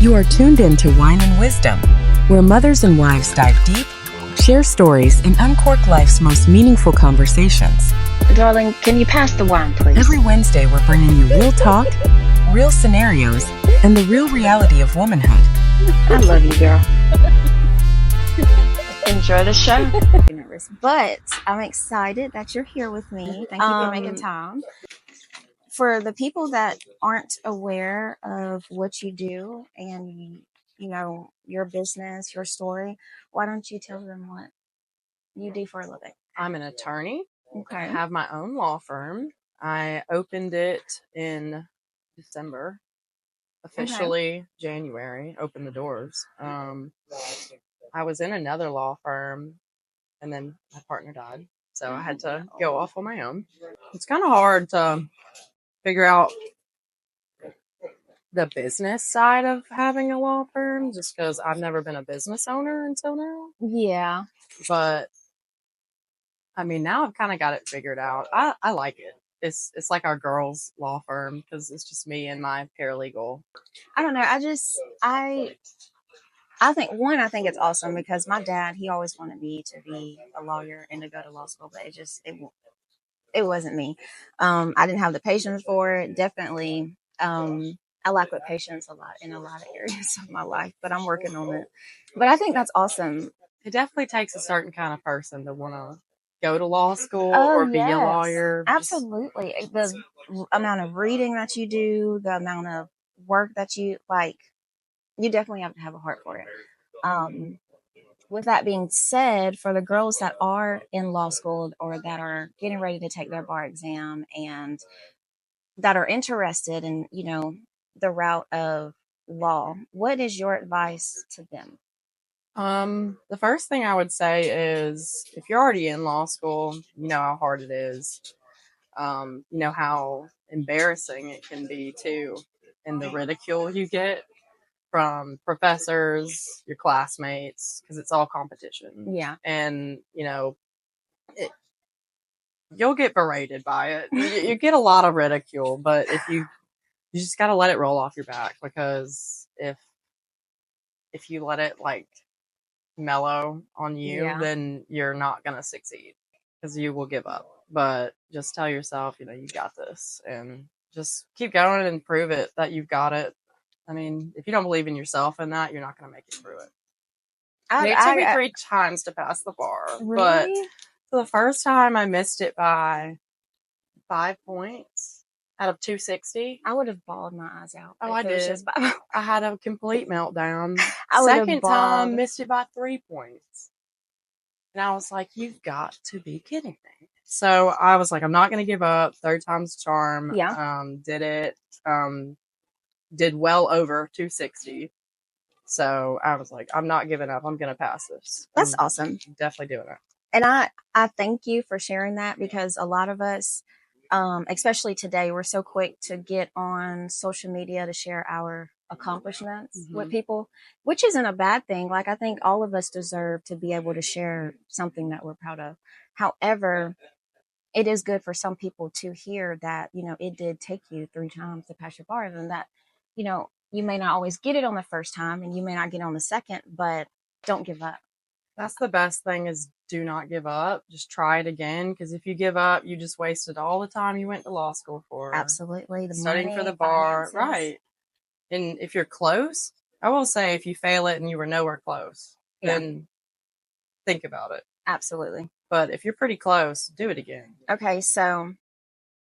You are tuned in to Wine and Wisdom, where mothers and wives dive deep, share stories, and uncork life's most meaningful conversations. Darling, can you pass the wine, please? Every Wednesday, we're bringing you real talk, real scenarios, and the real reality of womanhood. I love you, girl. Enjoy the show. But I'm excited that you're here with me. Thank you for making time. For the people that aren't aware of what you do and, you know, your business, your story, why don't you tell them what you do for a living? I'm an attorney. Okay. I have my own law firm. I opened it in December. Officially January, opened the doors. I was in another law firm and then my partner died. So I had to go off on my own. It's kind of hard to figure out the business side of having a law firm just because I've never been a business owner until now. Yeah. But I mean, now I've kind of got it figured out. I like it. It's like our girls' law firm because it's just me and my paralegal. I don't know. I think it's awesome because my dad, he always wanted me to be a lawyer and to go to law school, but it wasn't me. I didn't have the patience for it. Definitely. I lack with patience a lot in a lot of areas of my life, but I'm working on it. But I think that's awesome. It definitely takes a certain kind of person to want to go to law school or be a lawyer. Absolutely. The amount of reading that you do, the amount of work that you like, you definitely have to have a heart for it. With that being said, for the girls that are in law school or that are getting ready to take their bar exam and that are interested in, you know, the route of law, what is your advice to them? The first thing I would say is if you're already in law school, you know how hard it is. You know how embarrassing it can be too, and the ridicule you get from professors, your classmates, because it's all competition. Yeah. And, you know, you'll get berated by it. You get a lot of ridicule, but if you just got to let it roll off your back because if you let it like mellow on you, then you're not going to succeed because you will give up. But just tell yourself, you know, you got this and just keep going and prove it that you've got it. I mean, if you don't believe in yourself in that, you're not going to make it through it. It took me 3 times to pass the bar, but the first time I missed it by 5 points out of 260. I would have bawled my eyes out. Oh, I did. I had a complete meltdown. Second time, missed it by 3 points. And I was like, you've got to be kidding me. So I was like, I'm not going to give up. Third time's the charm. Yeah. Did it. Did well over 260. So I was like, I'm not giving up. I'm going to pass this. That's awesome. Definitely doing it. And I thank you for sharing that because a lot of us, especially today, we're so quick to get on social media to share our accomplishments with people, which isn't a bad thing. Like, I think all of us deserve to be able to share something that we're proud of. However, it is good for some people to hear that, you know, it did take you 3 times to pass your bar and that, you know, you may not always get it on the first time and you may not get it on the second, but don't give up. That's the best thing is do not give up. Just try it again. Because if you give up, you just wasted all the time you went to law school for. Absolutely. Studying for the bar. Finances. Right. And if you're close, I will say if you fail it and you were nowhere close, then think about it. Absolutely. But if you're pretty close, do it again. Okay. So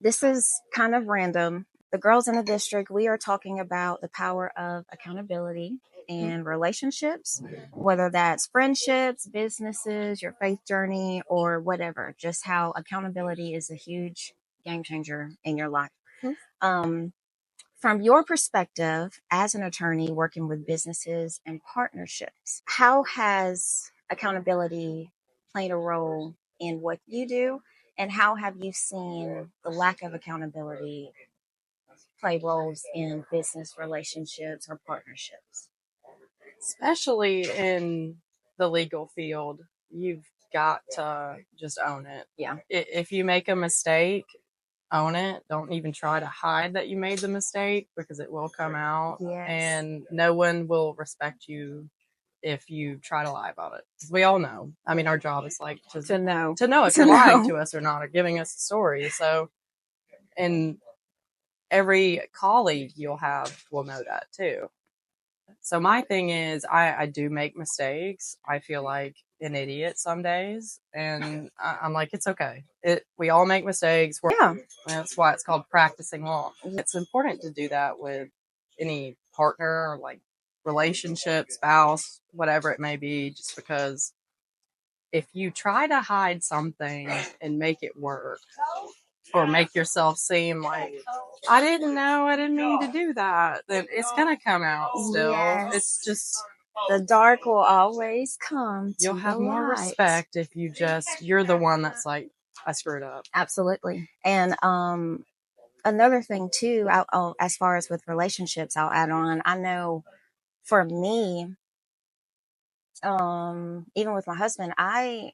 this is kind of random. The girls in the district, we are talking about the power of accountability in relationships, whether that's friendships, businesses, your faith journey, or whatever, just how accountability is a huge game changer in your life. From your perspective as an attorney working with businesses and partnerships, how has accountability played a role in what you do? And how have you seen the lack of accountability play roles in business relationships or partnerships? Especially in the legal field, you've got to just own it. Yeah. If you make a mistake, own it. Don't even try to hide that you made the mistake because it will come out. Yes. And no one will respect you if you try to lie about it. 'Cause we all know. I mean, our job is like To know. to know if To you're lying know. to us or not, or giving us a story. So, and every colleague you'll have will know that too. So my thing is, I do make mistakes. I feel like an idiot some days, and I'm like, it's okay. We all make mistakes. Yeah. That's why it's called practicing law. It's important to do that with any partner, or like relationship, spouse, whatever it may be, just because if you try to hide something and make it work, or make yourself seem like I didn't know, I didn't mean to do that, then it's gonna come out still. Yes. It's just The dark will always come to you'll have the more light. respect if you're the one that's like, I screwed up. Absolutely. And another thing too, as far as with relationships, I'll add on. I know for me, even with my husband, I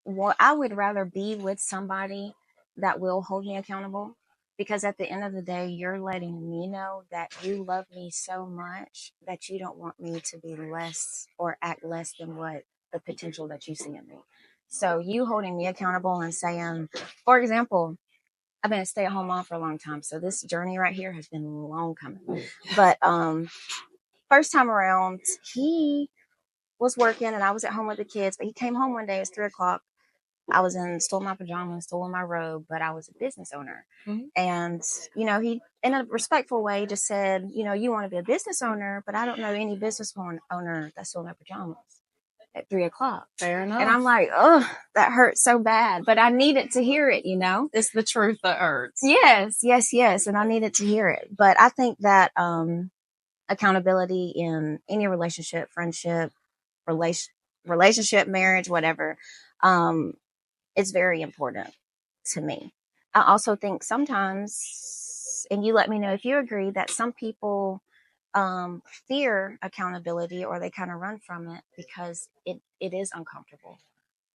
would rather be with somebody that will hold me accountable, because at the end of the day, you're letting me know that you love me so much that you don't want me to be less or act less than what the potential that you see in me. So you holding me accountable and saying, for example, I've been a stay-at-home mom for a long time, so this journey right here has been long coming. But first time around, he was working and I was at home with the kids, but he came home one day, it was 3 o'clock. I was still in my pajamas, still in my robe, but I was a business owner. Mm-hmm. And, he, in a respectful way, just said, you want to be a business owner, but I don't know any business owner that's still in their pajamas at 3 o'clock. Fair enough. And I'm like, oh, that hurts so bad, but I needed to hear it, It's the truth that hurts. Yes. And I needed to hear it. But I think that accountability in any relationship, friendship, relationship, marriage, whatever, it's very important to me. I also think sometimes, and you let me know if you agree, that some people fear accountability, or they kind of run from it because it is uncomfortable.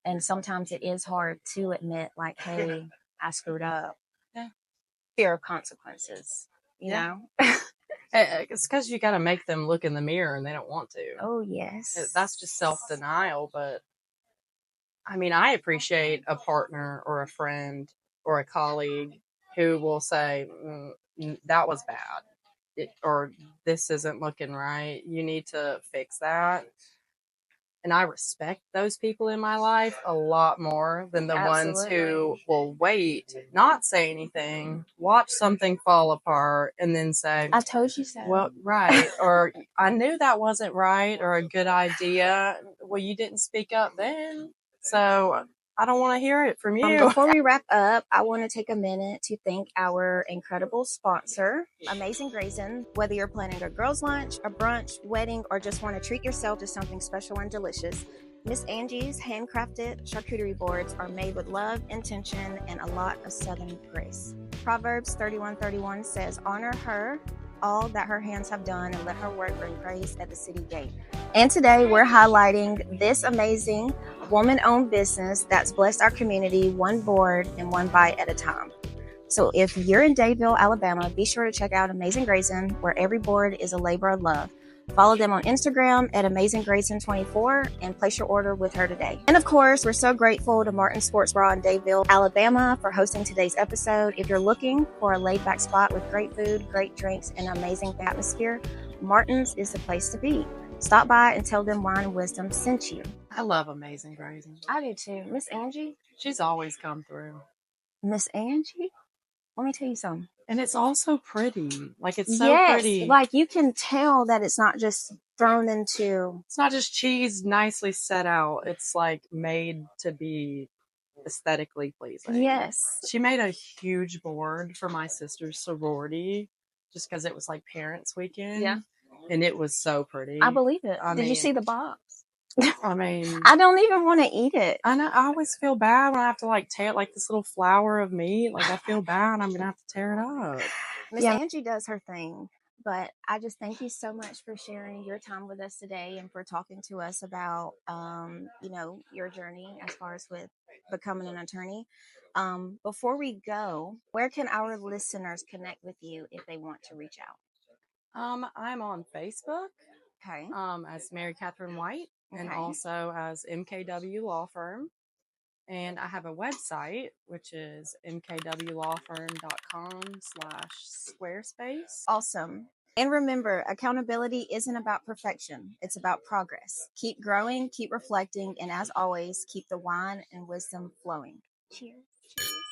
And sometimes it is hard to admit, like, hey, I screwed up. Yeah. Fear of consequences, you know? It's because you got to make them look in the mirror and they don't want to. Oh, yes. That's just self-denial. But I mean, I appreciate a partner or a friend or a colleague who will say, that was bad, or this isn't looking right. You need to fix that. And I respect those people in my life a lot more than the ones who will wait, not say anything, watch something fall apart, and then say, I told you so. Well, right. Or I knew that wasn't right or a good idea. Well, you didn't speak up then. So I don't want to hear it from you. Before we wrap up, I want to take a minute to thank our incredible sponsor, Amazing Grazing. Whether you're planning a girls' lunch, a brunch, wedding, or just want to treat yourself to something special and delicious, Miss Angie's handcrafted charcuterie boards are made with love, intention, and a lot of Southern grace. Proverbs 31:31 says, honor her all that her hands have done, and let her work bring praise at the city gate. And today we're highlighting this amazing woman-owned business that's blessed our community one board and one bite at a time. So if you're in Dadeville, Alabama, be sure to check out Amazing Grazing, where every board is a labor of love. Follow them on Instagram at AmazingGrayson24 and place your order with her today. And of course, we're so grateful to Martin Sports Bra in Dadeville, Alabama for hosting today's episode. If you're looking for a laid-back spot with great food, great drinks, and an amazing atmosphere, Martin's is the place to be. Stop by and tell them Wine and Wisdom sent you. I love Amazing Grazing. I do too. Miss Angie? She's always come through. Miss Angie? Let me tell you something. And it's also pretty. Like, it's so pretty. Like, you can tell that it's not just thrown into... It's not just cheese nicely set out. It's, like, made to be aesthetically pleasing. Yes. She made a huge board for my sister's sorority just because it was, like, Parents' Weekend. Yeah. And it was so pretty. I believe it. Did you see the box? I mean... I don't even want to eat it. I know. I always feel bad when I have to, like, tear, like, this little flower of meat. Like, I feel bad. I'm going to have to tear it up. Miss Angie does her thing. But I just thank you so much for sharing your time with us today and for talking to us about, your journey as far as with becoming an attorney. Before we go, where can our listeners connect with you if they want to reach out? I'm on Facebook Okay. as Mary Katherine White and Okay. also as MKW Law Firm. And I have a website, which is mkwlawfirm.com/squarespace. Awesome. And remember, accountability isn't about perfection, it's about progress. Keep growing, keep reflecting, and as always, keep the wine and wisdom flowing. Cheers. Cheers.